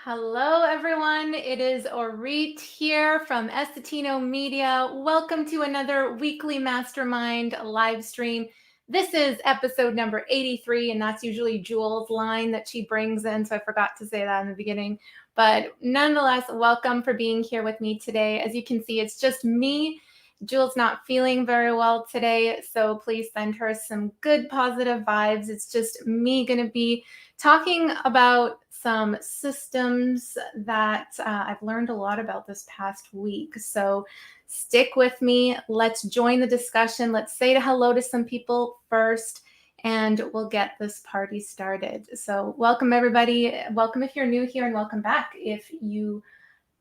Hello, everyone. It is Orit here from Essetino Media. Welcome to another weekly Mastermind live stream. This is episode number 83, and that's usually Jewel's line that she brings in, so I forgot to say that in the beginning. But nonetheless, welcome for being here with me today. As you can see, it's just me. Jewel's not feeling very well today, so please send her some good positive vibes. It's just me going to be talking about some systems that I've learned a lot about this past week. So stick with me. Let's join the discussion. Let's say hello to some people first, and we'll get this party started. So welcome, everybody. Welcome if you're new here, and welcome back if you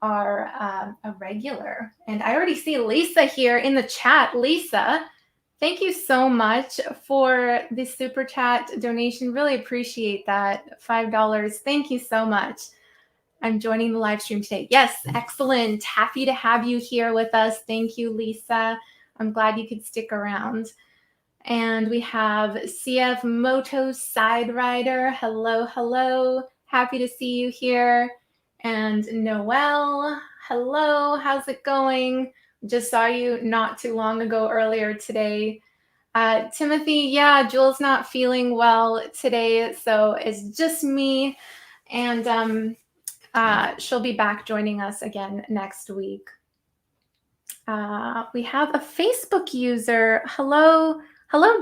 are a regular. And I already see Lisa here in the chat. Lisa, thank you so much for the super chat donation. Really appreciate that. $5. Thank you so much. I'm joining the live stream today. Yes, excellent. Happy to have you here with us. Thank you, Lisa. I'm glad you could stick around. And we have CF Moto Side Rider. Hello, hello. Happy to see you here. And Noelle, hello. How's it going? Just saw you not too long ago earlier today. Timothy, yeah, Jewel's not feeling well today, so it's just me. And she'll be back joining us again next week. We have a Facebook user. Hello,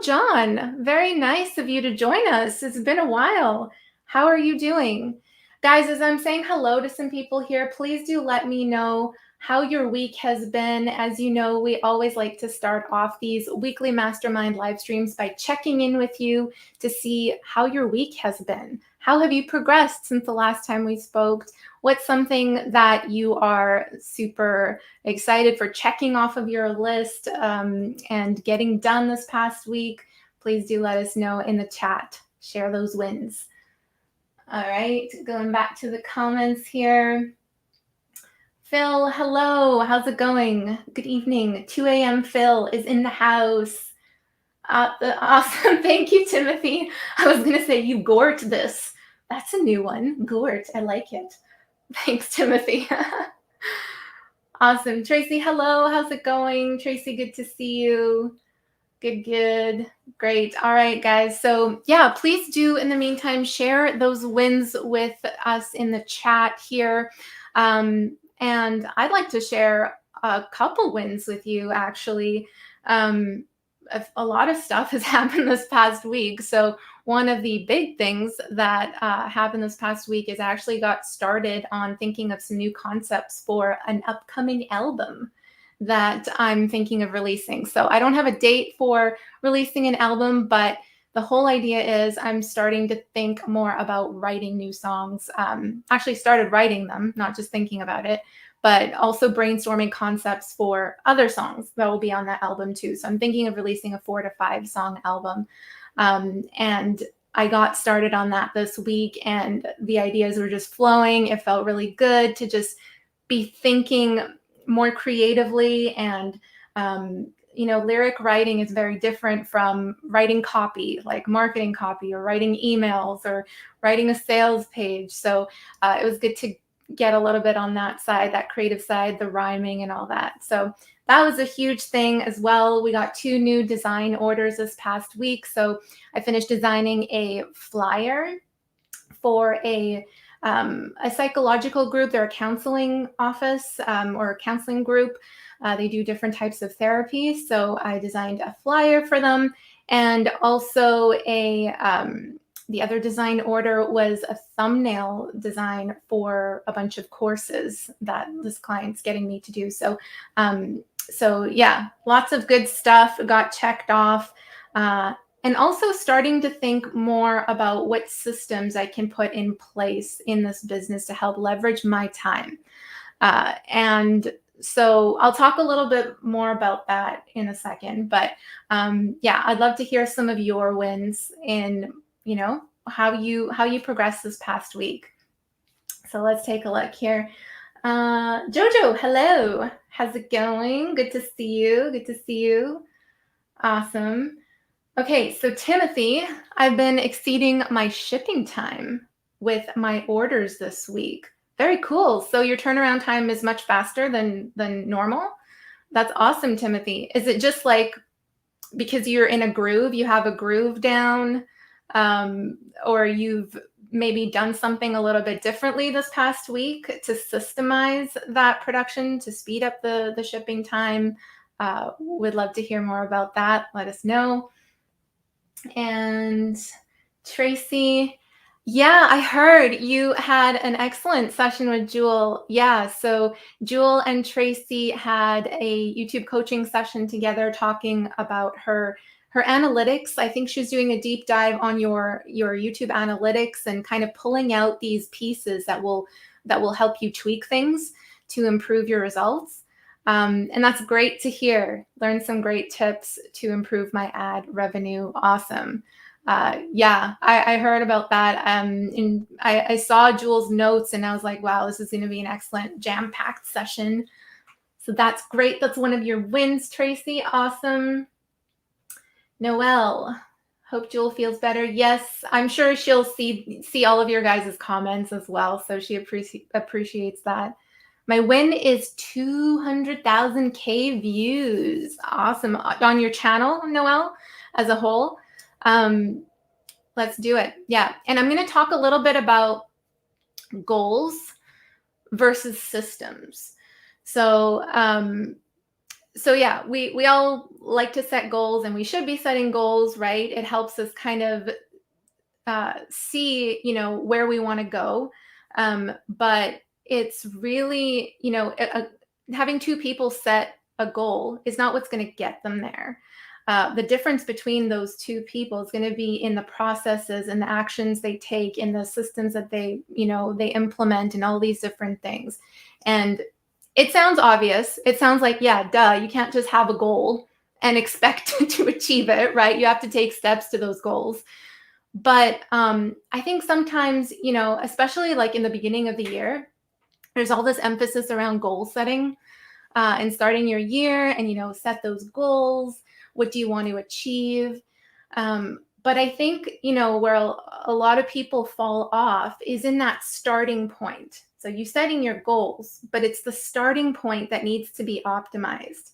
John. Very nice of you to join us. It's been a while. How are you doing? Guys, as I'm saying hello to some people here, please do let me know how your week has been. As you know, we always like to start off these weekly Mastermind live streams by checking in with you to see how your week has been. How have you progressed since the last time we spoke? What's something that you are super excited for checking off of your list and getting done this past week? Please do let us know in the chat. Share those wins. All right, going back to the comments here. Phil, hello. How's it going? Good evening. 2 a.m. Phil is in the house. Awesome. Thank you, Timothy. I was going to say you gort this. That's a new one. Gort. I like it. Thanks, Timothy. Awesome. Tracy, hello. How's it going? Tracy, good to see you. Good. Great. All right, guys. So yeah, please do in the meantime, share those wins with us in the chat here. And I'd like to share a couple wins with you, actually. A lot of stuff has happened this past week. So one of the big things that happened this past week is I actually got started on thinking of some new concepts for an upcoming album that I'm thinking of releasing. So I don't have a date for releasing an album, but the whole idea is I'm starting to think more about writing new songs. Actually started writing them, not just thinking about it, but also brainstorming concepts for other songs that will be on that album too. So I'm thinking of releasing a 4 to 5 song album. And I got started on that this week, and the ideas were just flowing. It felt really good to just be thinking more creatively, and lyric writing is very different from writing copy, like marketing copy or writing emails or writing a sales page. So it was good to get a little bit on that side, that creative side, the rhyming and all that. So that was a huge thing as well. We got 2 new design orders this past week. So I finished designing a flyer for a psychological group. They're a counseling office or a counseling group. They do different types of therapy. So I designed a flyer for them, and also the other design order was a thumbnail design for a bunch of courses that this client's getting me to do. So yeah, lots of good stuff got checked off. And also starting to think more about what systems I can put in place in this business to help leverage my time. And so I'll talk a little bit more about that in a second. But yeah, I'd love to hear some of your wins in, how you progressed this past week. So let's take a look here. Jojo, hello. How's it going? Good to see you. Good to see you. Awesome. Okay, so Timothy, I've been exceeding my shipping time with my orders this week. Very cool. So your turnaround time is much faster than normal. That's awesome, Timothy. Is it just like because you're in a groove, you have a groove down, or you've maybe done something a little bit differently this past week to systemize that production, to speed up the shipping time? Would love to hear more about that. Let us know. And Tracy, yeah, I heard you had an excellent session with Jewel. Yeah, so Jewel and Tracy had a YouTube coaching session together talking about her analytics. I think she's doing a deep dive on your YouTube analytics and kind of pulling out these pieces that will help you tweak things to improve your results. And that's great to hear. Learn some great tips to improve my ad revenue. Awesome. Yeah, I heard about that. And I saw Jules' notes and I was like, wow, this is going to be an excellent jam-packed session. So that's great. That's one of your wins, Tracy. Awesome. Noelle, hope Jewel feels better. Yes, I'm sure she'll see all of your guys' comments as well. So she appreciates that. My win is 200,000 views. Awesome. On your channel, Noelle, as a whole. Let's do it. Yeah. And I'm going to talk a little bit about goals versus systems. So yeah, we all like to set goals, and we should be setting goals, right? It helps us kind of see, where we want to go. But it's really, having 2 people set a goal is not what's going to get them there. The difference between those 2 people is going to be in the processes and the actions they take, in the systems that they implement, and all these different things. And it sounds obvious. It sounds like, yeah, duh, you can't just have a goal and expect to achieve it, right? You have to take steps to those goals. But I think sometimes, especially like in the beginning of the year, there's all this emphasis around goal setting and starting your year and, set those goals. What do you want to achieve? But I think, where a lot of people fall off is in that starting point. So you setting your goals, but it's the starting point that needs to be optimized.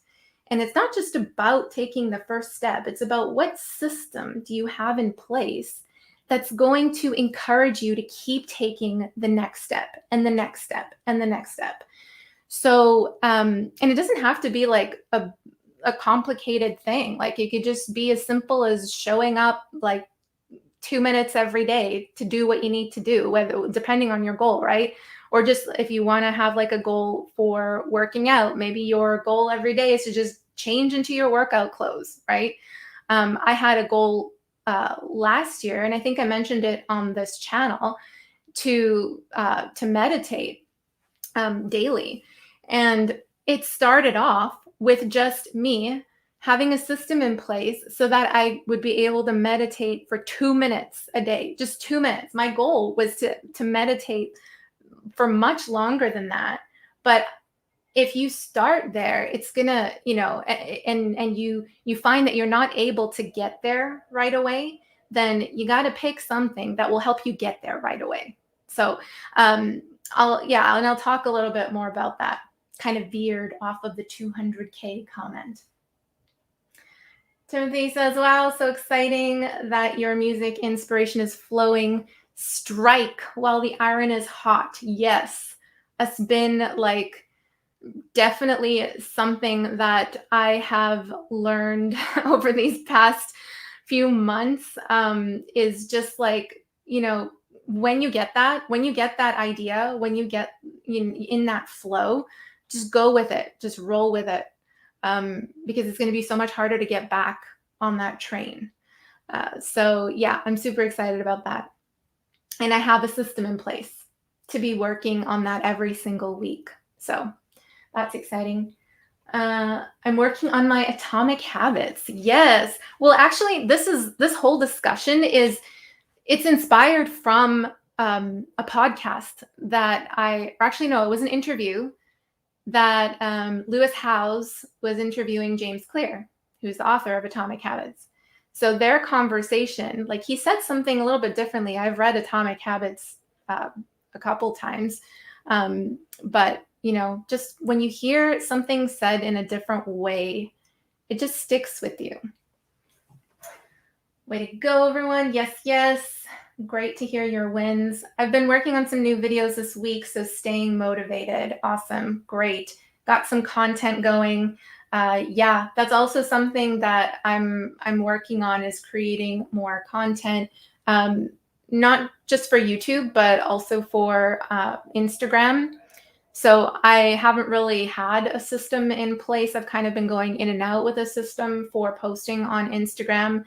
And it's not just about taking the first step. It's about what system do you have in place that's going to encourage you to keep taking the next step and the next step and the next step. So, and it doesn't have to be like a complicated thing. Like it could just be as simple as showing up like 2 minutes every day to do what you need to do, whether depending on your goal, right? Or just if you want to have like a goal for working out, maybe your goal every day is to just change into your workout clothes, right? I had a goal last year, and I think I mentioned it on this channel, to meditate daily. And it started off with just me having a system in place so that I would be able to meditate for 2 minutes a day, just 2 minutes. My goal was to meditate for much longer than that. But if you start there, it's gonna, and you find that you're not able to get there right away, then you got to pick something that will help you get there right away. So I'll talk a little bit more about that. Kind of veered off of the 200K comment. Timothy says, wow, so exciting that your music inspiration is flowing. Strike while the iron is hot. Yes, it's been like definitely something that I have learned over these past few months, is just like, when you get that idea, when you get in that flow, just go with it, just roll with it, because it's going to be so much harder to get back on that train. So yeah, I'm super excited about that. And I have a system in place to be working on that every single week. So that's exciting. I'm working on my atomic habits. Yes. Well, actually, this whole discussion it's inspired from a podcast that it was an interview that Lewis Howes was interviewing James Clear, who's the author of Atomic Habits. So their conversation, like he said something a little bit differently. I've read Atomic Habits a couple times, but just when you hear something said in a different way, it just sticks with you. Way to go, everyone. Yes, yes. Great to hear your wins. I've been working on some new videos this week, so staying motivated. Awesome. Great. Got some content going. Yeah, that's also something that I'm working on, is creating more content, not just for YouTube, but also for Instagram. So I haven't really had a system in place. I've kind of been going in and out with a system for posting on Instagram.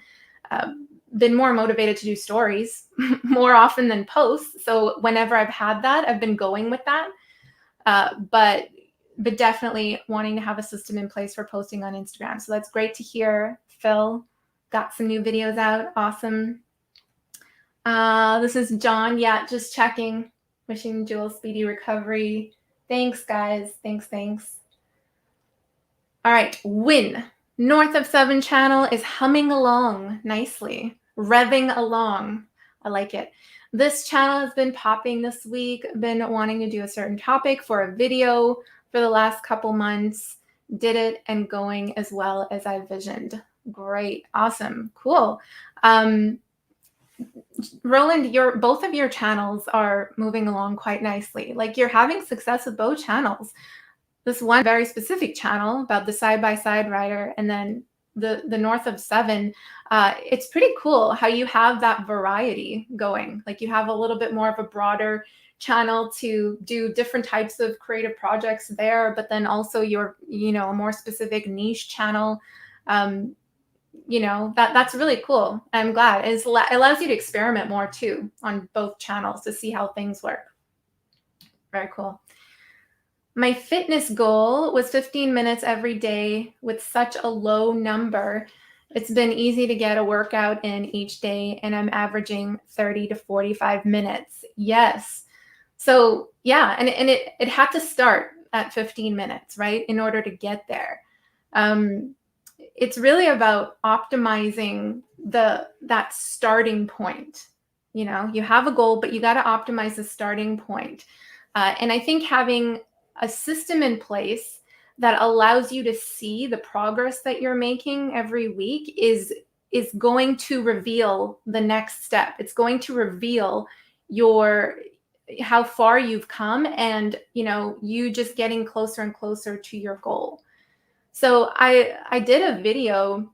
Been more motivated to do stories more often than posts. So whenever I've had that, I've been going with that. But definitely wanting to have a system in place for posting on Instagram. So that's great to hear. Phil got some new videos out. Awesome. This is John. Yeah, just checking. Wishing Jewel speedy recovery. Thanks, guys. Thanks. All right, Win. North of 7 channel is humming along nicely, revving along. I like it. This channel has been popping this week. Been wanting to do a certain topic for a video for the last couple months. Did it and going as well as I visioned. Great. Awesome. Cool. Roland, both of your channels are moving along quite nicely. Like, you're having success with both channels. This one very specific channel about the side-by-side rider, and then the North of 7. It's pretty cool how you have that variety going. Like, you have a little bit more of a broader channel to do different types of creative projects there, but then also your, a more specific niche channel. That's really cool. I'm glad. It allows you to experiment more too on both channels to see how things work. Very cool. My fitness goal was 15 minutes every day. With such a low number, it's been easy to get a workout in each day, and I'm averaging 30 to 45 minutes. Yes. So yeah, and it had to start at 15 minutes, right, in order to get there. It's really about optimizing that starting point. You have a goal, but you got to optimize the starting point. And I think having a system in place that allows you to see the progress that you're making every week is going to reveal the next step. It's going to reveal how far you've come, and you just getting closer and closer to your goal. So I did a video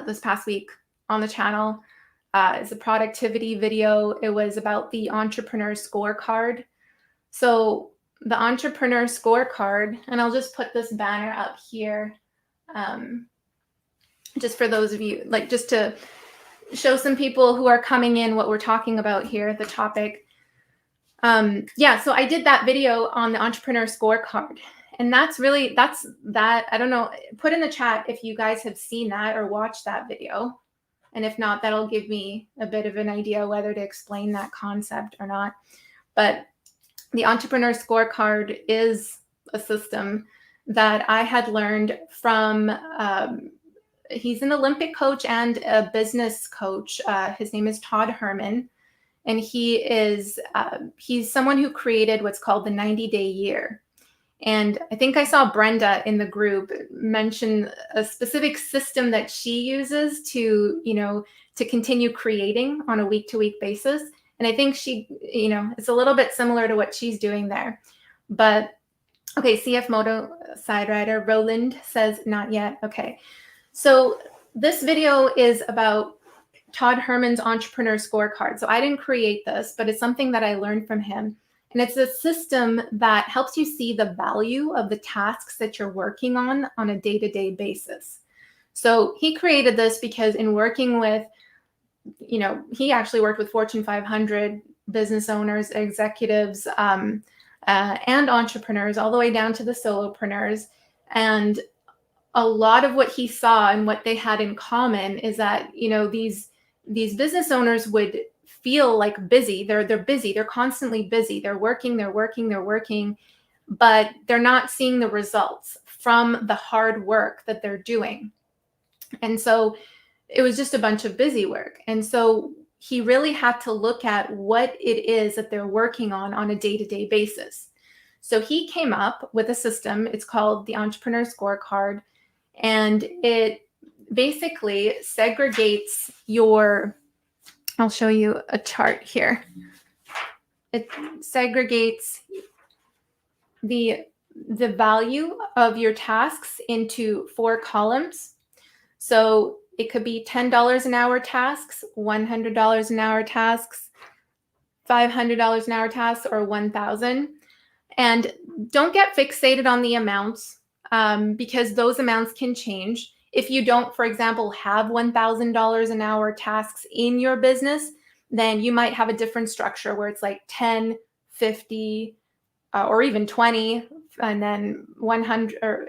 this past week on the channel. It's a productivity video. It was about the entrepreneur scorecard. So the entrepreneur scorecard, and I'll just put this banner up here, just for those of you, like, just to show some people who are coming in what we're talking about here, the topic. So I did that video on the entrepreneur scorecard. And that's that. I don't know, put in the chat if you guys have seen that or watched that video. And if not, that'll give me a bit of an idea whether to explain that concept or not. But the entrepreneur scorecard is a system that I had learned from, he's an Olympic coach and a business coach. His name is Todd Herman. and he's someone who created what's called the 90-day year. And I think I saw Brenda in the group mention a specific system that she uses to, to continue creating on a week-to-week basis. And I think it's a little bit similar to what she's doing there. But okay, CF Moto Side Rider Roland says not yet. Okay, so this video is about Todd Herman's Entrepreneur Scorecard. So I didn't create this, but it's something that I learned from him. And it's a system that helps you see the value of the tasks that you're working on a day-to-day basis. So he created this because in working with, he actually worked with Fortune 500 business owners, executives, and entrepreneurs, all the way down to the solopreneurs. And a lot of what he saw and what they had in common is that, these business owners would feel like busy. They're busy. They're constantly busy. They're working, but they're not seeing the results from the hard work that they're doing. And so it was just a bunch of busy work. And so he really had to look at what it is that they're working on a day-to-day basis. So he came up with a system. It's called the Entrepreneur Scorecard. And it basically segregates I'll show you a chart here. It segregates the value of your tasks into 4 columns. So it could be $10 an hour tasks, $100 an hour tasks, $500 an hour tasks, or $1,000. And don't get fixated on the amounts because those amounts can change. If you don't, for example, have $1,000 an hour tasks in your business, then you might have a different structure where it's like 10, 50, or even 20, and then 100, or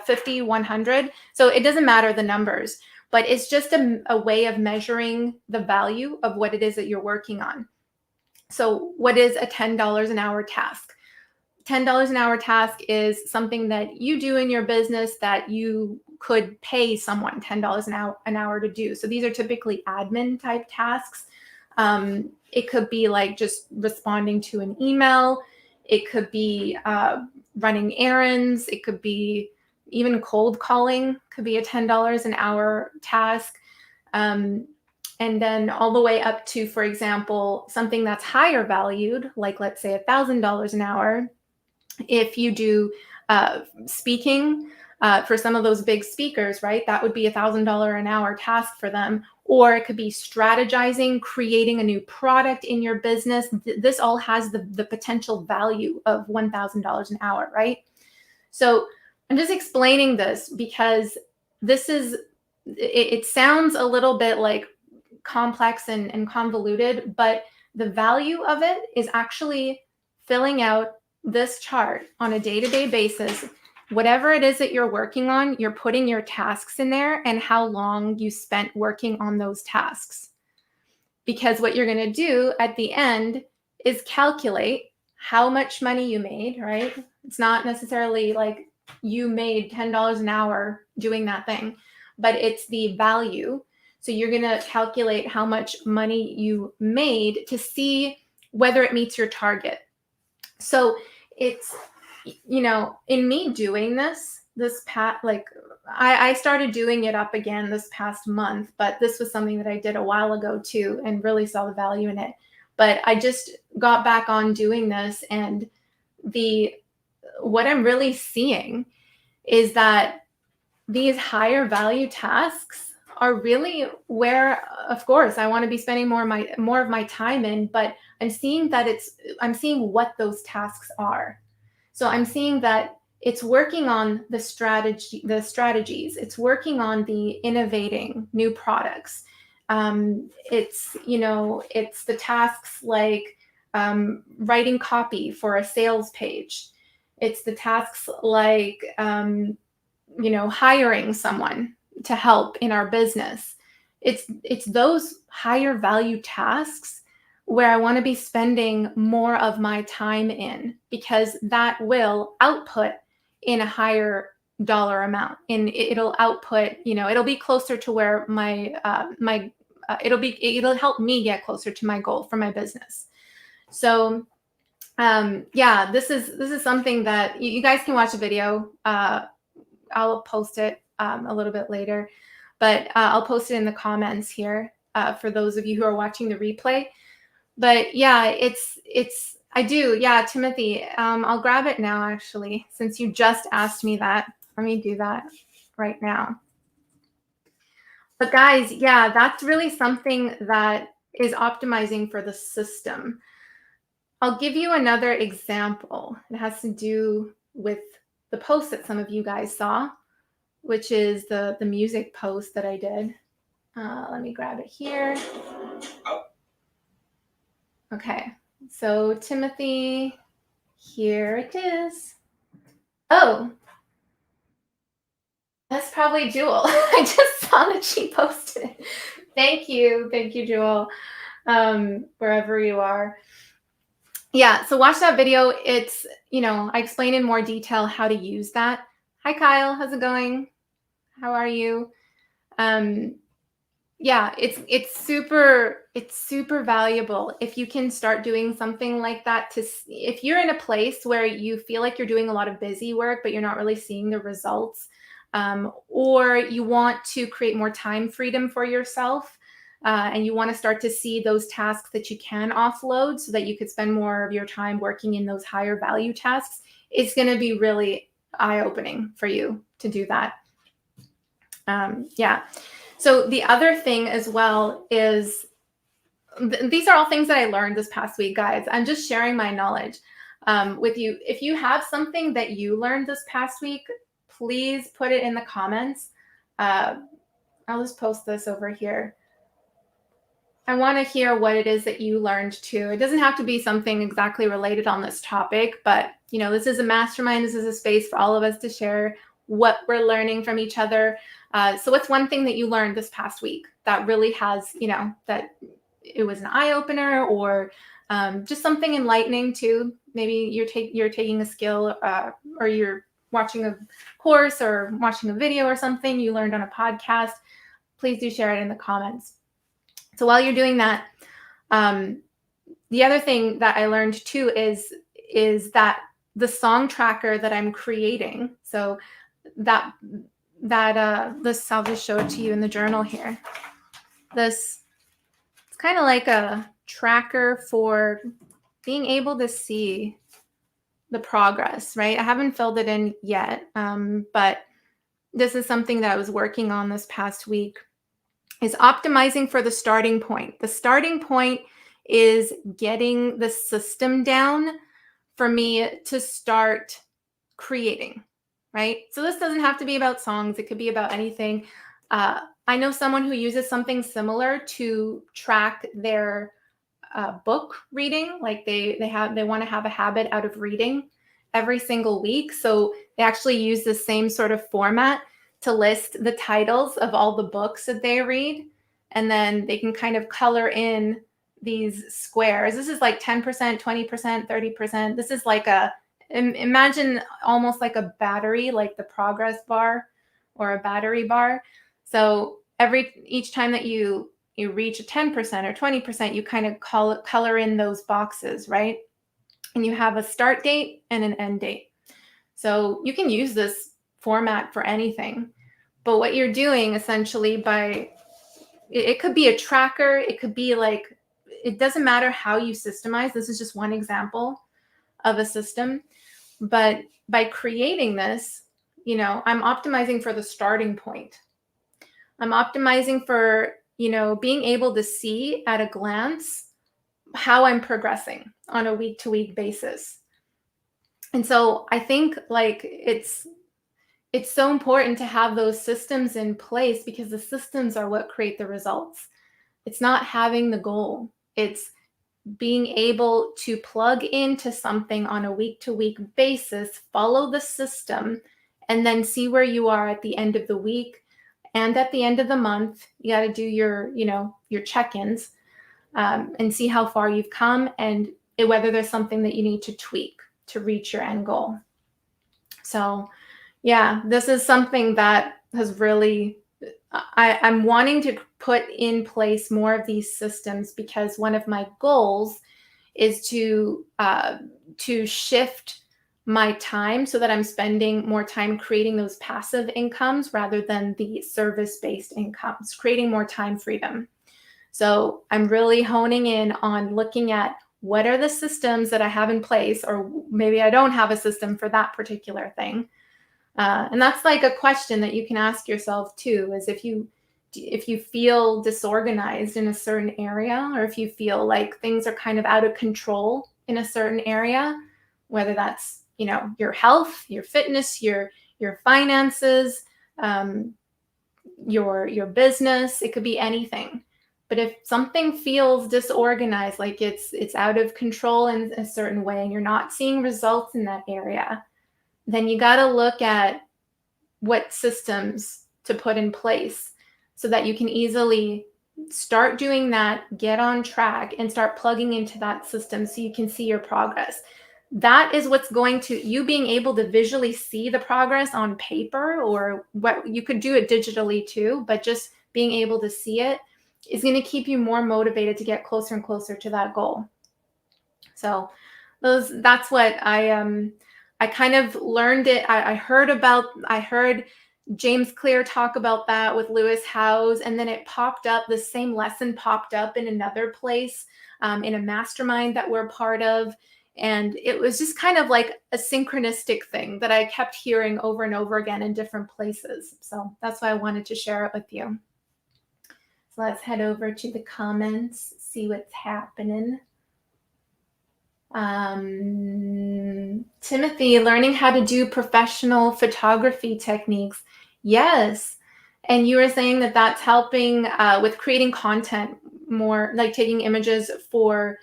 50, 100. So it doesn't matter the numbers, but it's just a way of measuring the value of what it is that you're working on. So what is a $10 an hour task? $10 an hour task is something that you do in your business that you could pay someone $10 an hour to do. So these are typically admin type tasks. It could be like just responding to an email. It could be running errands. It could be even cold calling, could be a $10 an hour task. And then all the way up to, for example, something that's higher valued, like let's say $1,000 an hour. If you do speaking for some of those big speakers, right, that would be $1,000 an hour task for them. Or it could be strategizing, creating a new product in your business. This all has the potential value of $1,000 an hour, right? So I'm just explaining this because it sounds a little bit like complex and convoluted, but the value of it is actually filling out this chart on a day-to-day basis. Whatever it is that you're working on, you're putting your tasks in there and how long you spent working on those tasks. Because what you're going to do at the end is calculate how much money you made, right? It's not necessarily like you made $10 an hour doing that thing, but it's the value. So you're going to calculate how much money you made to see whether it meets your target. So it's, in me doing this past, like I started doing it up again this past month, but this was something that I did a while ago too, and really saw the value in it. But I just got back on doing this, and what I'm really seeing is that these higher value tasks are really where, of course, I want to be spending more of my time in, but I'm seeing what those tasks are. So I'm seeing that it's working on the strategies. It's working on the innovating new products. It's the tasks like writing copy for a sales page. It's the tasks like hiring someone to help in our business. It's those higher value tasks where I want to be spending more of my time in, because that will output in a higher dollar amount, and it'll output, it'll be closer to where my it'll help me get closer to my goal for my business. So yeah, this is something that you guys can watch a video. I'll post it a little bit later, but I'll post it in the comments here for those of you who are watching the replay. But yeah, I do. Yeah, Timothy, I'll grab it now, actually, since you just asked me that. Let me do that right now. But guys, yeah, that's really something that is optimizing for the system. I'll give you another example. It has to do with the post that some of you guys saw, which is the music post that I did. Let me grab it here. Okay, so Timothy, here it is. Oh, that's probably Jewel. I just saw that she posted it. Thank you, Jewel, wherever you are. Yeah, so watch that video. It's, I explain in more detail how to use that. Hi, Kyle. How's it going? How are you? Yeah, it's super valuable if you can start doing something like that. If you're in a place where you feel like you're doing a lot of busy work, but you're not really seeing the results, or you want to create more time freedom for yourself, and you want to start to see those tasks that you can offload so that you could spend more of your time working in those higher value tasks, it's going to be really eye-opening for you to do that. Yeah. So the other thing as well is, these are all things that I learned this past week, guys. I'm just sharing my knowledge with you. If you have something that you learned this past week, please put it in the comments. I'll just post this over here. I want to hear what it is that you learned too. It doesn't have to be something exactly related on this topic, but this is a mastermind. This is a space for all of us to share what we're learning from each other. So what's one thing that you learned this past week that really has, that it was an eye-opener, or just something enlightening too? Maybe you're taking a skill, or you're watching a course or watching a video or something you learned on a podcast. Please do share it in the comments. So while you're doing that, the other thing that I learned too is that the song tracker that I'm creating, so that this, I'll just show it to you in the journal here. It's kind of like a tracker for being able to see the progress, right? I haven't filled it in yet, but this is something that I was working on this past week, is optimizing for the starting point. The starting point is getting the system down for me to start creating, right? So this doesn't have to be about songs. It could be about anything. I know someone who uses something similar to track their book reading. Like they want to have a habit out of reading every single week. So they actually use the same sort of format to list the titles of all the books that they read. And then they can kind of color in these squares. This is like 10%, 20%, 30%. This is like imagine almost like a battery, like the progress bar or a battery bar. So each time that you reach a 10% or 20%, you kind of color in those boxes, right? And you have a start date and an end date. So you can use this format for anything. But what you're doing essentially it could be a tracker, it could be like, it doesn't matter how you systemize. This is just one example of a system. But by creating this, I'm optimizing for the starting point. I'm optimizing for, being able to see at a glance how I'm progressing on a week-to-week basis. And so I think like it's so important to have those systems in place, because the systems are what create the results. It's not having the goal. It's being able to plug into something on a week-to-week basis, follow the system, and then see where you are at the end of the week and at the end of the month. You got to do your check-ins and see how far you've come, and whether there's something that you need to tweak to reach your end goal. So yeah, this is something that has really I'm wanting to put in place more of these systems because one of my goals is to shift my time so that I'm spending more time creating those passive incomes rather than the service-based incomes, creating more time freedom. So I'm really honing in on looking at what are the systems that I have in place, or maybe I don't have a system for that particular thing. And that's like a question that you can ask yourself too, is if you feel disorganized in a certain area, or if you feel like things are kind of out of control in a certain area, whether that's, your health, your fitness, your finances, your business, it could be anything. But if something feels disorganized, like it's out of control in a certain way, and you're not seeing results in that area, then you got to look at what systems to put in place so that you can easily start doing that, get on track, and start plugging into that system so you can see your progress. That is what's going to, you being able to visually see the progress on paper, or what you could do it digitally too, but just being able to see it is going to keep you more motivated to get closer and closer to that goal. So that's what I kind of learned it. I heard James Clear talk about that with Lewis Howes, and then it popped up, the same lesson popped up in another place, in a mastermind that we're part of. And it was just kind of like a synchronistic thing that I kept hearing over and over again in different places. So that's why I wanted to share it with you. So let's head over to the comments, see what's happening. Timothy, learning how to do professional photography techniques. Yes. And you were saying that that's helping with creating content, more like taking images for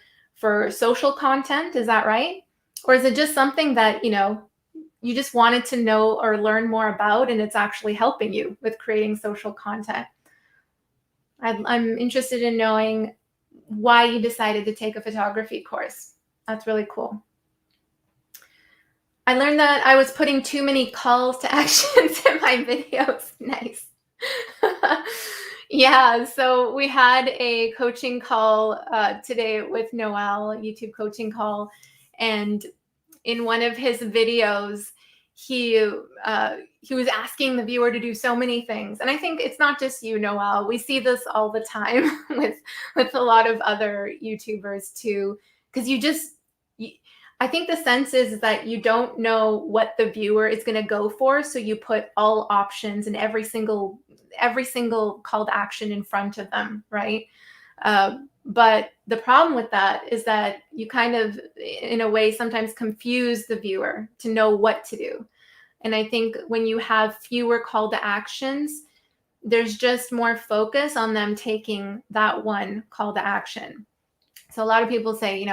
social content. Is that right? Or is it just something that, you just wanted to know or learn more about, and it's actually helping you with creating social content? I'm interested in knowing why you decided to take a photography course. That's really cool. I learned that I was putting too many calls to actions in my videos. Nice. Yeah, so we had a coaching call today with Noel, YouTube coaching call, and in one of his videos, he was asking the viewer to do so many things. And I think it's not just you, Noel. We see this all the time with a lot of other YouTubers too, because I think the sense is that you don't know what the viewer is going to go for, so you put all options and every single call to action in front of them, right? But the problem with that is that you kind of, in a way, sometimes confuse the viewer to know what to do. And I think when you have fewer call to actions, there's just more focus on them taking that one call to action. So a lot of people say,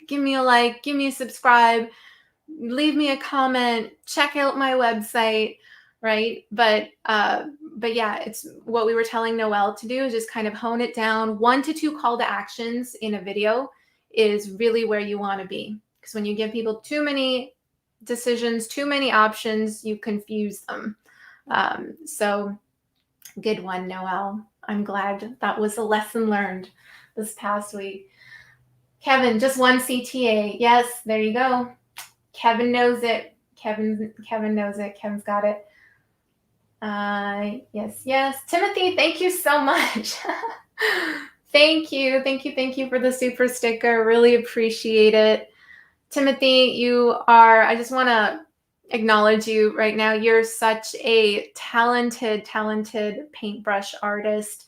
give me a like, give me a subscribe, leave me a comment, check out my website, right? But yeah, it's what we were telling Noel to do is just kind of hone it down. 1 to 2 call to actions in a video is really where you want to be. Because when you give people too many decisions, too many options, you confuse them. So good one, Noel. I'm glad that was a lesson learned this past week. Kevin, just one CTA. Yes, there you go. Kevin knows it. Kevin knows it. Kevin's got it. Yes. Timothy, thank you so much. Thank you for the super sticker. Really appreciate it. Timothy, I just want to acknowledge you right now. You're such a talented paintbrush artist,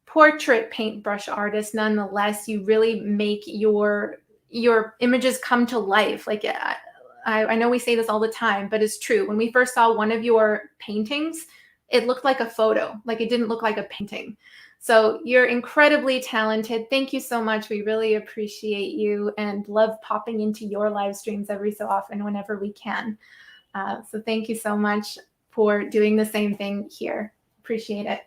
portrait paintbrush artist. Nonetheless, you really make your images come to life. Like, I know we say this all the time, but it's true. When we first saw one of your paintings, it looked like a photo. Like, it didn't look like a painting. So you're incredibly talented. Thank you so much. We really appreciate you and love popping into your live streams every so often whenever we can. So thank you so much for doing the same thing here. Appreciate it.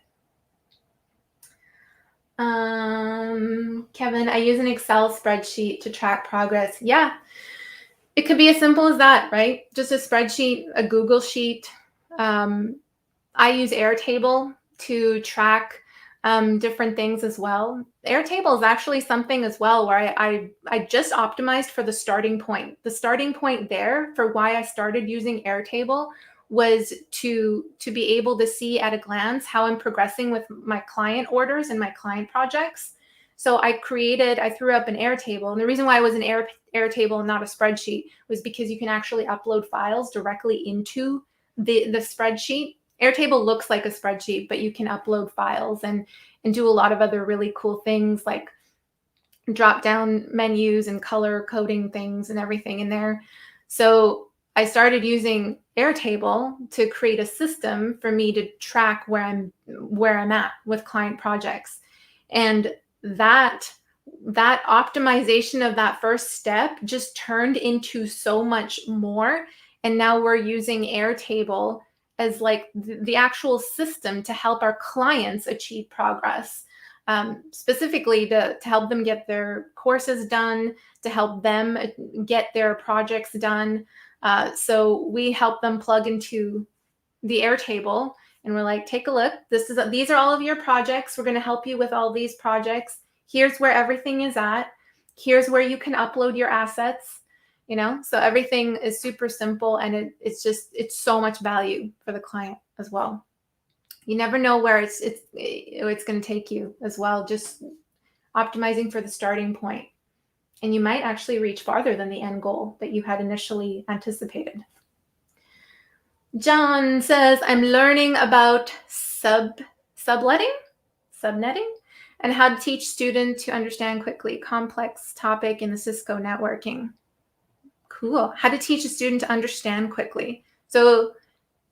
Kevin, I use an Excel spreadsheet to track progress. Yeah, it could be as simple as that, right? Just a spreadsheet, a Google sheet. I use Airtable to track different things as well. Airtable is actually something as well where I just optimized for the starting point. The starting point there for why I started using Airtable was to be able to see at a glance how I'm progressing with my client orders and my client projects. So I threw up an Airtable, and the reason why it was an Airtable and not a spreadsheet was because you can actually upload files directly into the spreadsheet. Airtable looks like a spreadsheet, but you can upload files and do a lot of other really cool things like drop down menus and color coding things and everything in there. So I started using Airtable to create a system for me to track where I'm at with client projects. And that optimization of that first step just turned into so much more. And now we're using Airtable as like the actual system to help our clients achieve progress, specifically to help them get their courses done, to help them get their projects done. So we help them plug into the Airtable, and we're like, take a look. These are all of your projects. We're going to help you with all these projects. Here's where everything is at. Here's where you can upload your assets. So everything is super simple, and it's so much value for the client as well. You never know where it's going to take you as well. Just optimizing for the starting point, and you might actually reach farther than the end goal that you had initially anticipated. John says, I'm learning about subnetting, and how to teach students to understand quickly. Complex topic in the Cisco networking. Cool. How to teach a student to understand quickly. So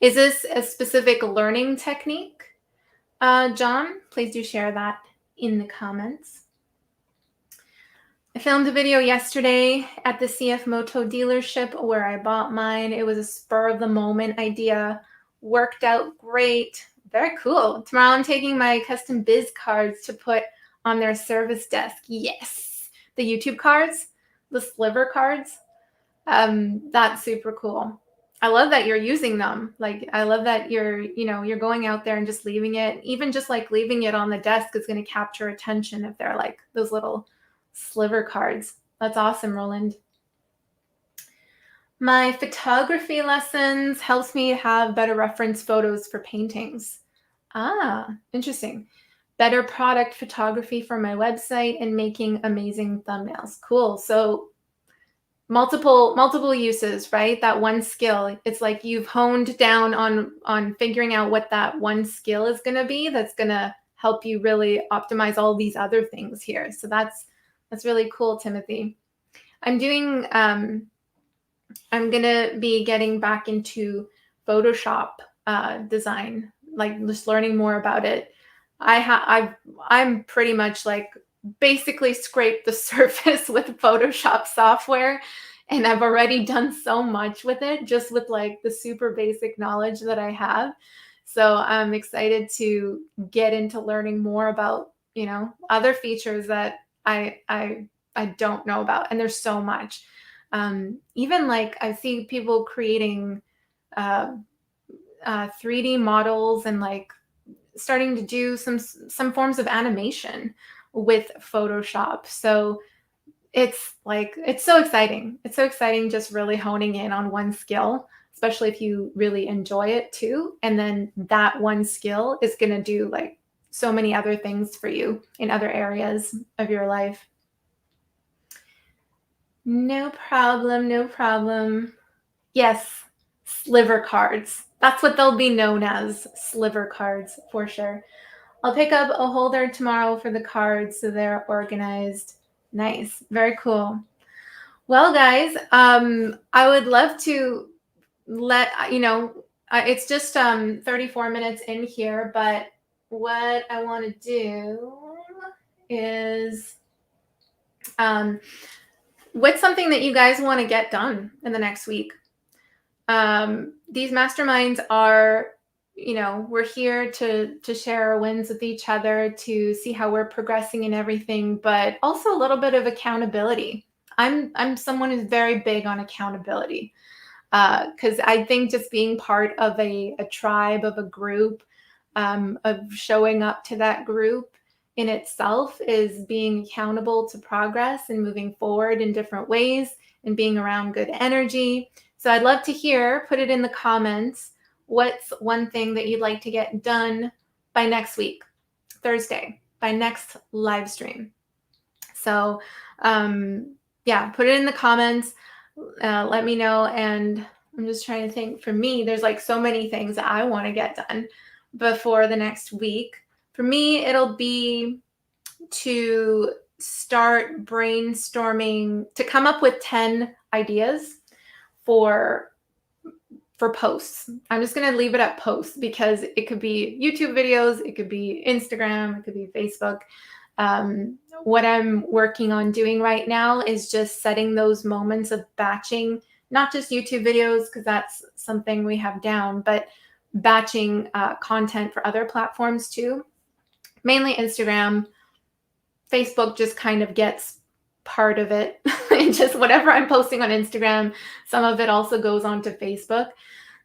is this a specific learning technique? John, please do share that in the comments. I filmed a video yesterday at the CF Moto dealership where I bought mine. It was a spur of the moment idea. Worked out great. Very cool. Tomorrow I'm taking my custom biz cards to put on their service desk. Yes. The YouTube cards, the sliver cards. That's super cool. I love that you're using them. Like, I love that you're going out there and just leaving it. Even just like leaving it on the desk is going to capture attention if they're like those little sliver cards. That's awesome, Roland. My photography lessons helps me have better reference photos for paintings. Interesting. Better product photography for my website and making amazing thumbnails. Cool. So multiple uses, right? That one skill. It's like you've honed down on figuring out what that one skill is going to be that's going to help you really optimize all these other things here. So that's really cool, Timothy. I'm going to be getting back into Photoshop design, like just learning more about it. I'm pretty much like basically scraped the surface with Photoshop software, and I've already done so much with it just with like the super basic knowledge that I have. So I'm excited to get into learning more about, other features that I don't know about. And there's so much. Even like I see people creating 3D models and like starting to do some forms of animation with Photoshop. So it's so exciting. It's so exciting just really honing in on one skill, especially if you really enjoy it too. And then that one skill is going to do like so many other things for you in other areas of your life. No problem. No problem. Yes. Sliver cards. That's what they'll be known as, sliver cards, for sure. I'll pick up a holder tomorrow for the cards so they're organized. Nice. Very cool. Well, guys, I would love to it's just 34 minutes in here, but what I want to do is what's something that you guys want to get done in the next week? These masterminds are, we're here to share our wins with each other, to see how we're progressing and everything, but also a little bit of accountability. I'm someone who's very big on accountability, because I think just being part of a tribe, of a group, of showing up to that group in itself is being accountable to progress and moving forward in different ways and being around good energy. So I'd love to hear, put it in the comments, what's one thing that you'd like to get done by next week, Thursday, by next live stream. So yeah, put it in the comments. Let me know. And I'm just trying to think, for me, there's like so many things that I want to get done before the next week. For me, it'll be to start brainstorming, to come up with 10 ideas for posts. I'm just going to leave it at posts because it could be YouTube videos, it could be Instagram, it could be Facebook. What I'm working on doing right now is just setting those moments of batching, not just YouTube videos, because that's something we have down, but batching content for other platforms too. Mainly Instagram. Facebook just kind of gets part of it. And just whatever I'm posting on Instagram, some of it also goes on to Facebook.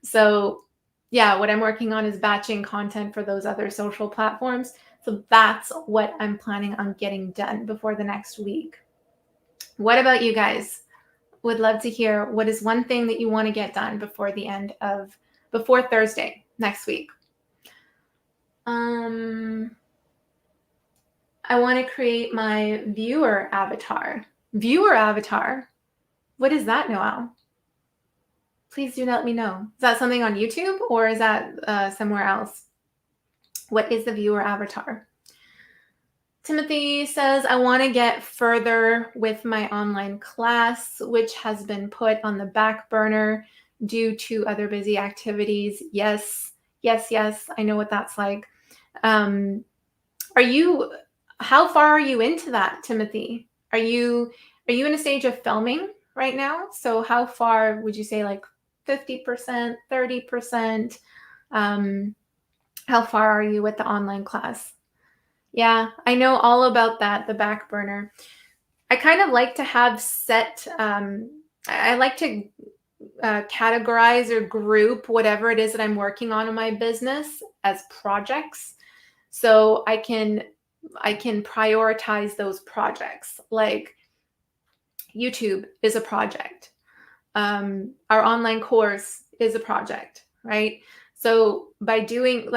So yeah, what I'm working on is batching content for those other social platforms. So that's what I'm planning on getting done before the next week. What about you guys? Would love to hear, what is one thing that you want to get done before Thursday next week? I want to create my viewer avatar. Viewer avatar? What is that, Noel? Please do let me know. Is that something on YouTube or is that somewhere else? What is the viewer avatar? Timothy says, I want to get further with my online class, which has been put on the back burner due to other busy activities. Yes, yes, yes. I know what that's like. How far are you into that, Timothy? Are you in a stage of filming right now? So how far would you say, like 50%, 30%? How far are you with the online class? Yeah, I know all about that, the back burner. I kind of like to have set, I like to categorize or group whatever it is that I'm working on in my business as projects. So I can prioritize those projects. Like YouTube is a project. Our online course is a project, right? So by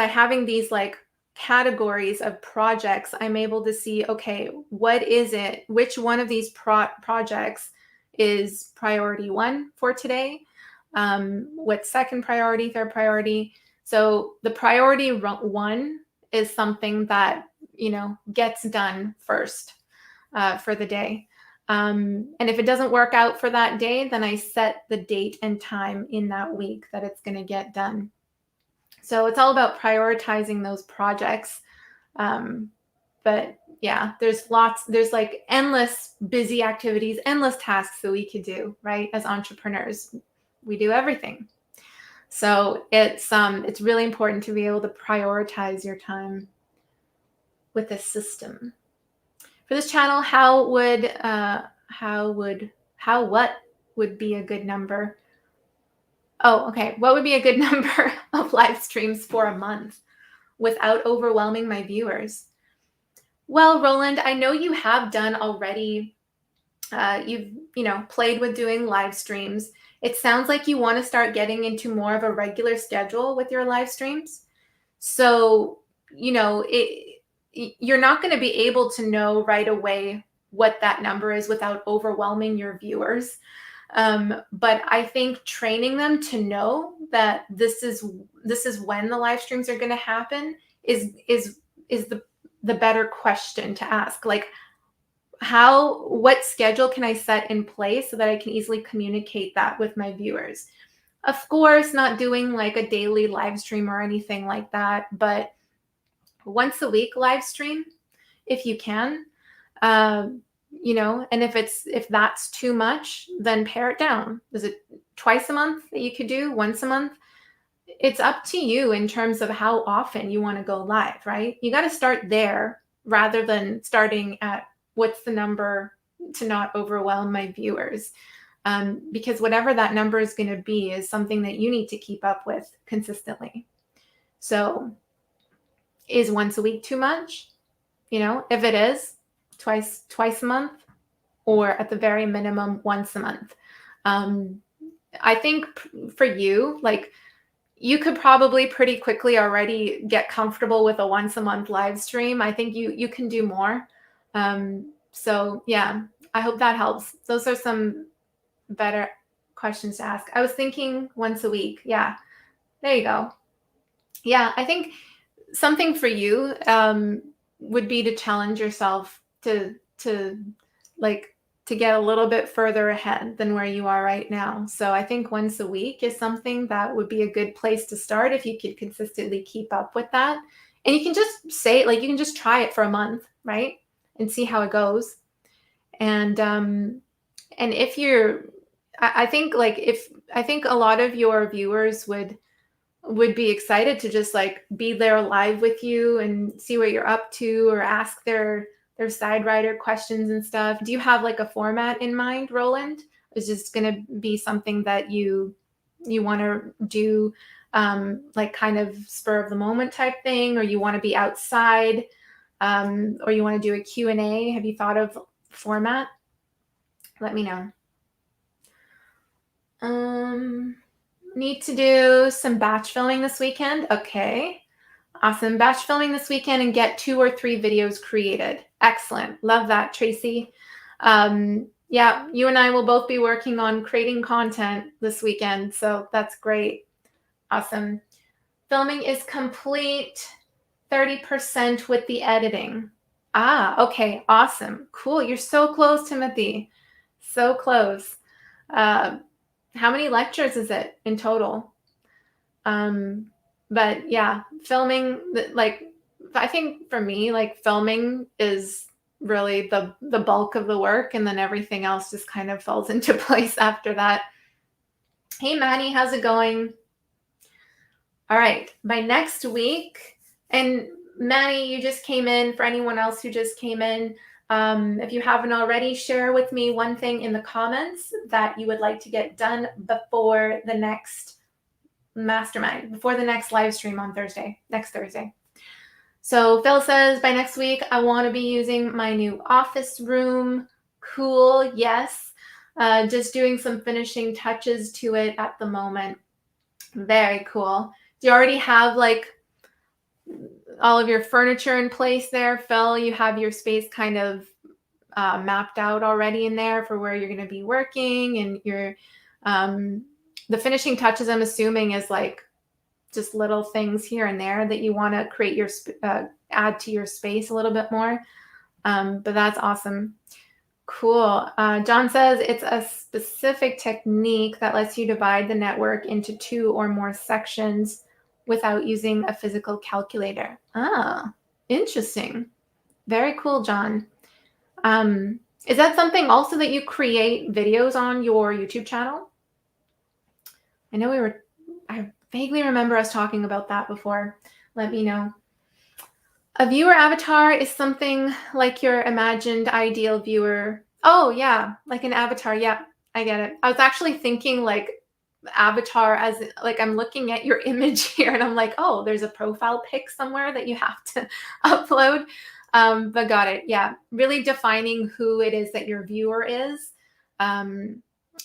having these like categories of projects, I'm able to see, okay, what is it? Which one of these projects is priority one for today? What's second priority, third priority? So the priority one is something that, gets done first for the day. And if it doesn't work out for that day, then I set the date and time in that week that it's going to get done. So it's all about prioritizing those projects. But yeah, there's like endless busy activities, endless tasks that we could do, right? As entrepreneurs, we do everything. So it's really important to be able to prioritize your time with a system. For this channel, what would be a good number? Oh, okay. What would be a good number of live streams for a month without overwhelming my viewers? Well, Roland, I know you have done already. You've, played with doing live streams. It sounds like you want to start getting into more of a regular schedule with your live streams. So, you're not going to be able to know right away what that number is without overwhelming your viewers. But I think training them to know that this is when the live streams are going to happen is the better question to ask. Like, what schedule can I set in place so that I can easily communicate that with my viewers? Of course, not doing like a daily live stream or anything like that, but once a week live stream, if you can, and if that's too much, then pare it down. Is it twice a month that you could do, once a month? It's up to you in terms of how often you want to go live, right? You got to start there rather than starting at what's the number to not overwhelm my viewers. Because whatever that number is going to be is something that you need to keep up with consistently. So Is once a week too much? If it is, twice a month, or at the very minimum, once a month. I think for you, like, you could probably pretty quickly already get comfortable with a once a month live stream. I think you can do more. So yeah, I hope that helps. Those are some better questions to ask. I was thinking once a week. Yeah, there you go. Yeah, I think something for you would be to challenge yourself to like to get a little bit further ahead than where you are right now. So I think once a week is something that would be a good place to start if you could consistently keep up with that. And you can just say, like, you can just try it for a month, right? And see how it goes. And if you're I think, like, if I think a lot of your viewers would be excited to just like be there live with you and see what you're up to, or ask their side writer questions and stuff. Do you have like a format in mind, Roland? Is this going to be something that you want to do, like kind of spur of the moment type thing, or you want to be outside, or you want to do a Q&A? Have you thought of format? Let me know. Need to do some batch filming this weekend. Okay. Awesome. Batch filming this weekend and get 2 or 3 videos created. Excellent. Love that, Tracy. Yeah, you and I will both be working on creating content this weekend. So that's great. Awesome. Filming is complete. 30% with the editing. Okay. Awesome. Cool. You're so close, Timothy. So close. How many lectures is it in total? But yeah, filming, like, I think for me, like, filming is really the bulk of the work, and then everything else just kind of falls into place after that. Hey, Maddie, how's it going? All right, by next week, and Maddie, you just came in. For anyone else who just came in, if you haven't already, share with me one thing in the comments that you would like to get done before the next mastermind, before the next live stream on next Thursday. So Phil says, by next week, I want to be using my new office room. Cool. Yes. Just doing some finishing touches to it at the moment. Very cool. Do you already have like all of your furniture in place there, Phil? You have your space kind of mapped out already in there for where you're going to be working, and your the finishing touches, I'm assuming, is like just little things here and there that you want to create your add to your space a little bit more. But that's awesome. Cool. John says it's a specific technique that lets you divide the network into 2 or more sections without using a physical calculator. Interesting. Very cool, John. Is that something also that you create videos on your YouTube channel? I vaguely remember us talking about that before. Let me know. A viewer avatar is something like your imagined ideal viewer. Oh, yeah, like an avatar. Yeah, I get it. I was actually thinking like avatar as like I'm looking at your image here and I'm like, oh, there's a profile pic somewhere that you have to upload. But got it. Yeah, really defining who it is that your viewer is,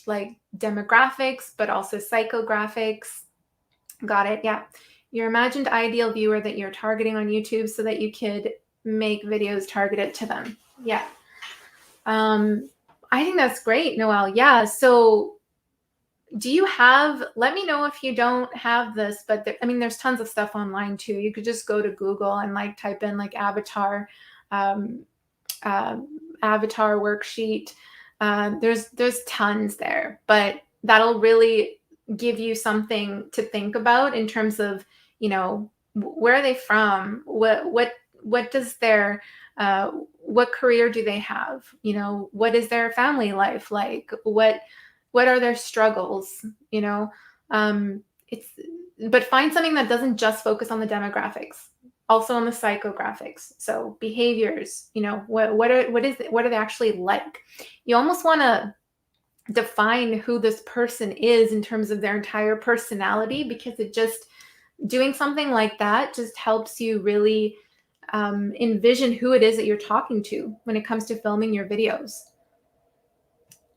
like demographics, but also psychographics. Got it. Yeah. Your imagined ideal viewer that you're targeting on YouTube so that you could make videos targeted to them. Yeah. I think that's great, Noelle. Yeah. So do you have, let me know if you don't have this, but there's tons of stuff online too. You could just go to Google and like type in like avatar worksheet. There's tons there, but that'll really give you something to think about in terms of, where are they from? What does their, what career do they have? What is their family life like? What are their struggles? But find something that doesn't just focus on the demographics, also on the psychographics. So behaviors, what are they actually like? You almost want to define who this person is in terms of their entire personality, because it just doing something like that just helps you really envision who it is that you're talking to when it comes to filming your videos.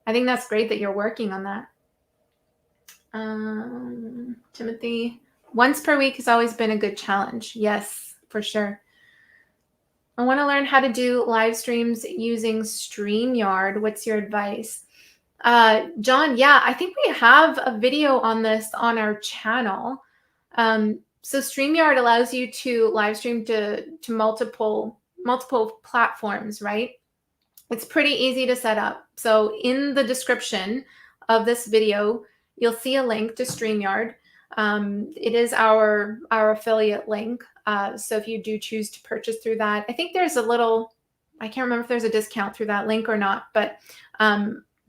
I think that's great that you're working on that. Timothy, once per week has always been a good challenge. Yes, for sure. I want to learn how to do live streams using StreamYard. What's your advice? John, yeah, I think we have a video on this on our channel. So StreamYard allows you to live stream to multiple platforms, right? It's pretty easy to set up. So in the description of this video, you'll see a link to StreamYard. It is our affiliate link. So if you do choose to purchase through that, I think there's a little, I can't remember if there's a discount through that link or not, but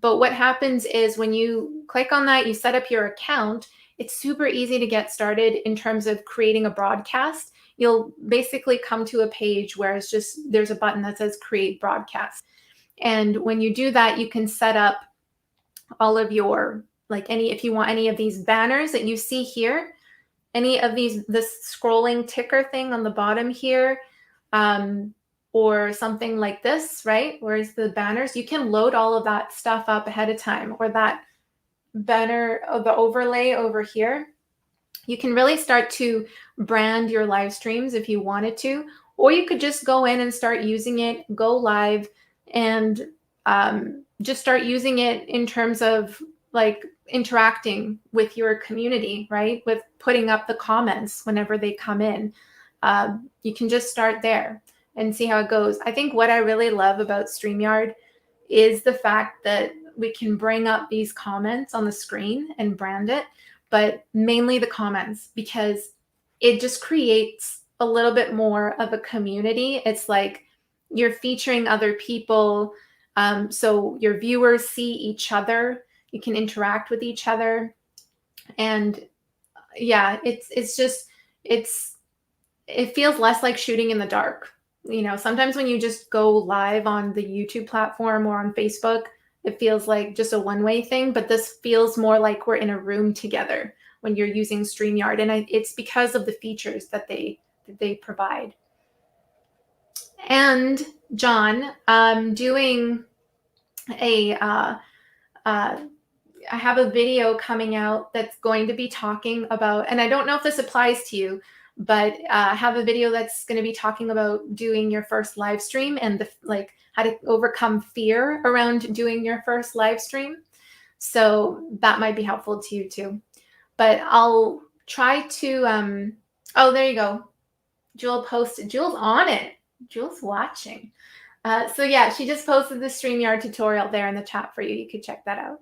what happens is when you click on that, you set up your account. It's super easy to get started in terms of creating a broadcast. You'll basically come to a page where it's just, there's a button that says create broadcast. And when you do that, you can set up all of your, like if you want any of these banners that you see here, any of these, this scrolling ticker thing on the bottom here, or something like this, right? Where's the banners? You can load all of that stuff up ahead of time, or that banner of the overlay over here. You can really start to brand your live streams if you wanted to, or you could just go in and start using it, go live, and just start using it in terms of like interacting with your community, right? With putting up the comments whenever they come in. You can just start there and see how it goes. I think what I really love about StreamYard is the fact that we can bring up these comments on the screen and brand it, but mainly the comments, because it just creates a little bit more of a community. It's like you're featuring other people. So your viewers see each other, you can interact with each other. And yeah, it feels less like shooting in the dark. You know, sometimes when you just go live on the YouTube platform or on Facebook, it feels like just a one-way thing, but this feels more like we're in a room together when you're using StreamYard. And it's because of the features that they provide. And John, I'm doing I have a video coming out that's going to be talking about, and I don't know if this applies to you, but I have a video that's going to be talking about doing your first live stream and how to overcome fear around doing your first live stream. So that might be helpful to you too. But I'll try to, oh, there you go. Jewel posted, Jewel's on it. Jewel's watching. So yeah, she just posted the StreamYard tutorial there in the chat for you. You could check that out.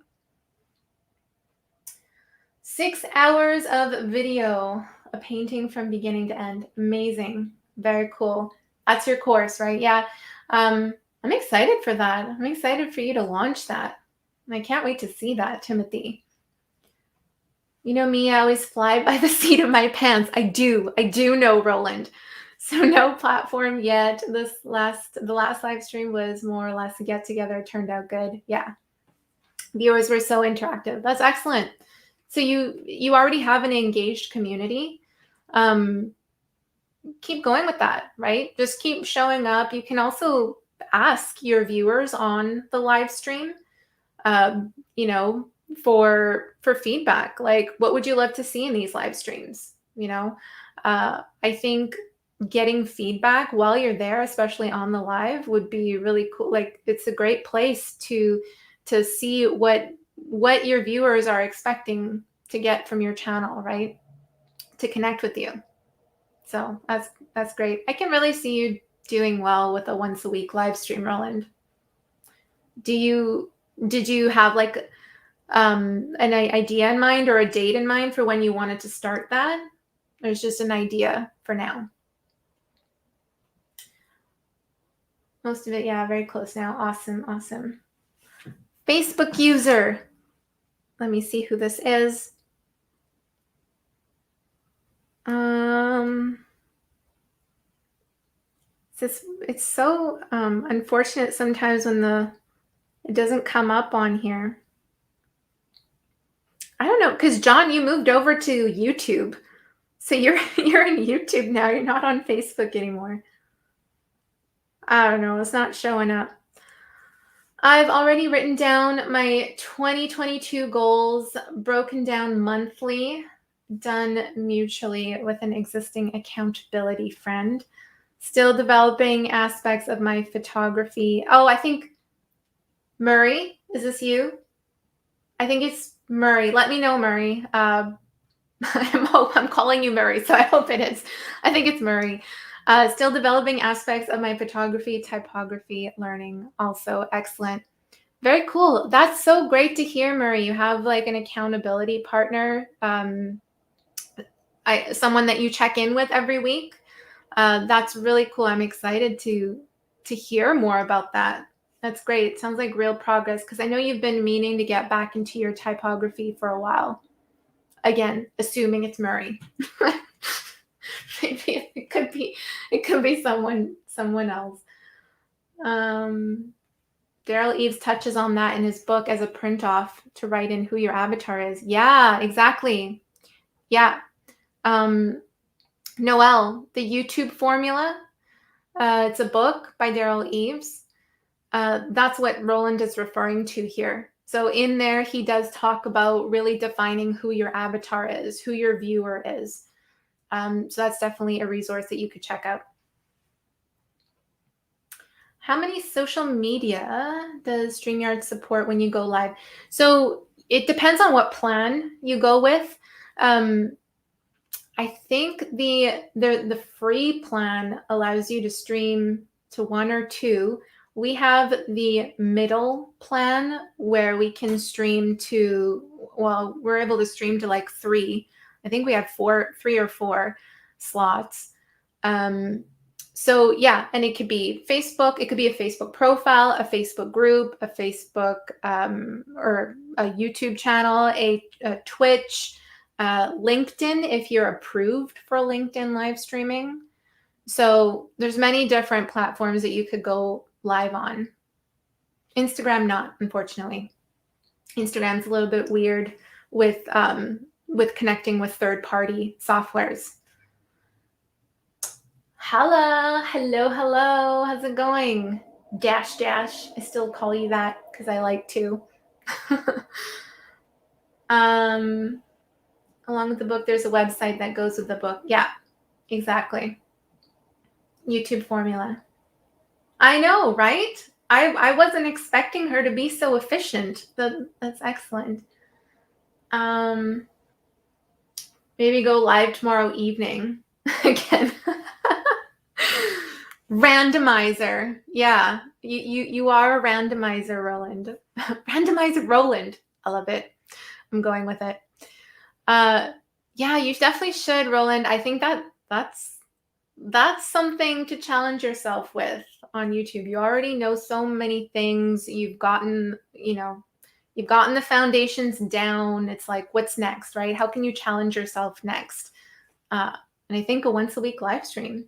6 hours of video, a painting from beginning to end. Amazing. Very cool. That's your course, right? Yeah. I'm excited for that. I'm excited for you to launch that. And I can't wait to see that, Timothy. You know me, I always fly by the seat of my pants. I do know, Roland. So no platform yet. The last live stream was more or less a get together. It turned out good. Yeah. Viewers were so interactive. That's excellent. So you already have an engaged community. Keep going with that, right? Just keep showing up. You can also ask your viewers on the live stream, you know, for feedback. Like, what would you love to see in these live streams? You know, I think getting feedback while you're there, especially on the live, would be really cool. Like, it's a great place to see what your viewers are expecting to get from your channel, right? To connect with you. So that's great. I can really see you doing well with a once a week live stream, Roland. Did you have like an idea in mind or a date in mind for when you wanted to start that? Or it's just an idea for now? Most of it, yeah, very close now. Awesome. Facebook user. Let me see who this is. It's so unfortunate sometimes when it doesn't come up on here. I don't know, because John, you moved over to YouTube. So you're you're in YouTube now. You're not on Facebook anymore. I don't know. It's not showing up. I've already written down my 2022 goals, broken down monthly, done mutually with an existing accountability friend. Still developing aspects of my photography. Oh, I think Murray, is this you? I think it's Murray. Let me know, Murray. I'm calling you Murray, so I hope it is. I think it's Murray. Still developing aspects of my photography, typography, learning. Also excellent. Very cool. That's so great to hear, Murray. You have like an accountability partner, someone that you check in with every week. That's really cool. I'm excited to hear more about that. That's great. Sounds like real progress because I know you've been meaning to get back into your typography for a while. Again, assuming it's Murray. Maybe it could be someone else. Daryl Eves touches on that in his book as a print off to write in who your avatar is. Yeah, exactly. Yeah. Noelle, the YouTube formula. It's a book by Daryl Eves. That's what Roland is referring to here. So in there, he does talk about really defining who your avatar is, who your viewer is. So that's definitely a resource that you could check out. How many social media does StreamYard support when you go live? So it depends on what plan you go with. I think the free plan allows you to stream to 1 or 2. We have the middle plan where we can stream to, well, we're able to stream to like 3. I think we have 3 or 4 slots. So yeah, and it could be Facebook. It could be a Facebook profile, a Facebook group, a Facebook or a YouTube channel, a Twitch, LinkedIn if you're approved for LinkedIn live streaming. So there's many different platforms that you could go live on. Instagram not, unfortunately. Instagram's a little bit weird with connecting with third-party softwares. Hello. How's it going? Dash. I still call you that because I like to. Along with the book, there's a website that goes with the book. Yeah, exactly. YouTube formula. I know, right? I wasn't expecting her to be so efficient. That's excellent. Maybe go live tomorrow evening again. Randomizer. Yeah, you are a randomizer, Roland. Randomizer Roland. I love it. I'm going with it. Yeah, you definitely should, Roland. I think that's something to challenge yourself with on YouTube. You already know so many things. You've gotten the foundations down. It's like, what's next, right? How can you challenge yourself next? And I think a once a week live stream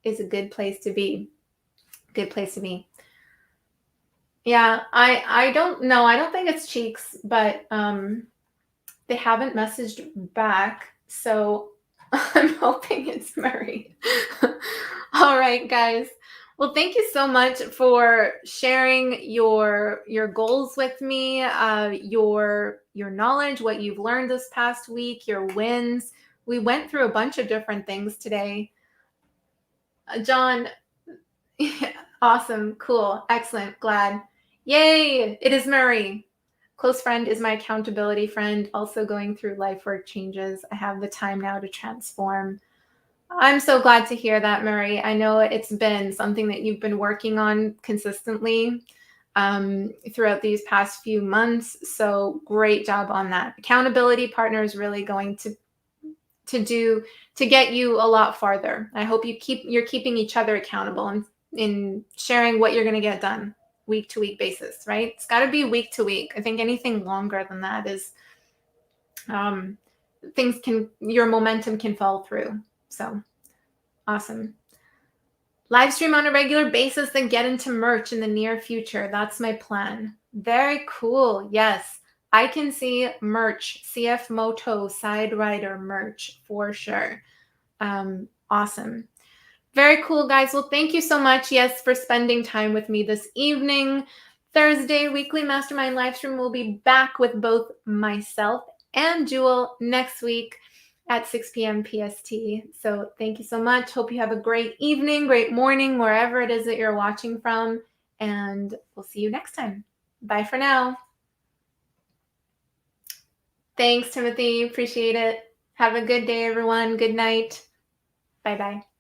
is a good place to be. Good place to be. Yeah, I don't know. I don't think it's Cheeks, but they haven't messaged back, so I'm hoping it's Murray. All right, guys. Well, thank you so much for sharing your goals with me, your knowledge, what you've learned this past week, your wins. We went through a bunch of different things today. John, awesome, cool, excellent, glad. Yay, it is Murray. Close friend is my accountability friend, also going through life work changes. I have the time now to transform. I'm so glad to hear that, Murray. I know it's been something that you've been working on consistently throughout these past few months. So great job on that. Accountability partner is really going to get you a lot farther. I hope you're keeping each other accountable and in sharing what you're going to get done week to week basis, right? It's got to be week to week. I think anything longer than that is your momentum can fall through. So awesome. Live stream on a regular basis, then get into merch in the near future. That's my plan. Very cool. Yes. I can see merch, CF Moto Side Rider merch for sure. Awesome. Very cool, guys. Well, thank you so much, yes, for spending time with me this evening. Thursday, weekly mastermind live stream will be back with both myself and Jewel next week at 6 p.m. PST. So thank you so much. Hope you have a great evening, great morning, wherever it is that you're watching from. And we'll see you next time. Bye for now. Thanks, Timothy. Appreciate it. Have a good day, everyone. Good night. Bye-bye.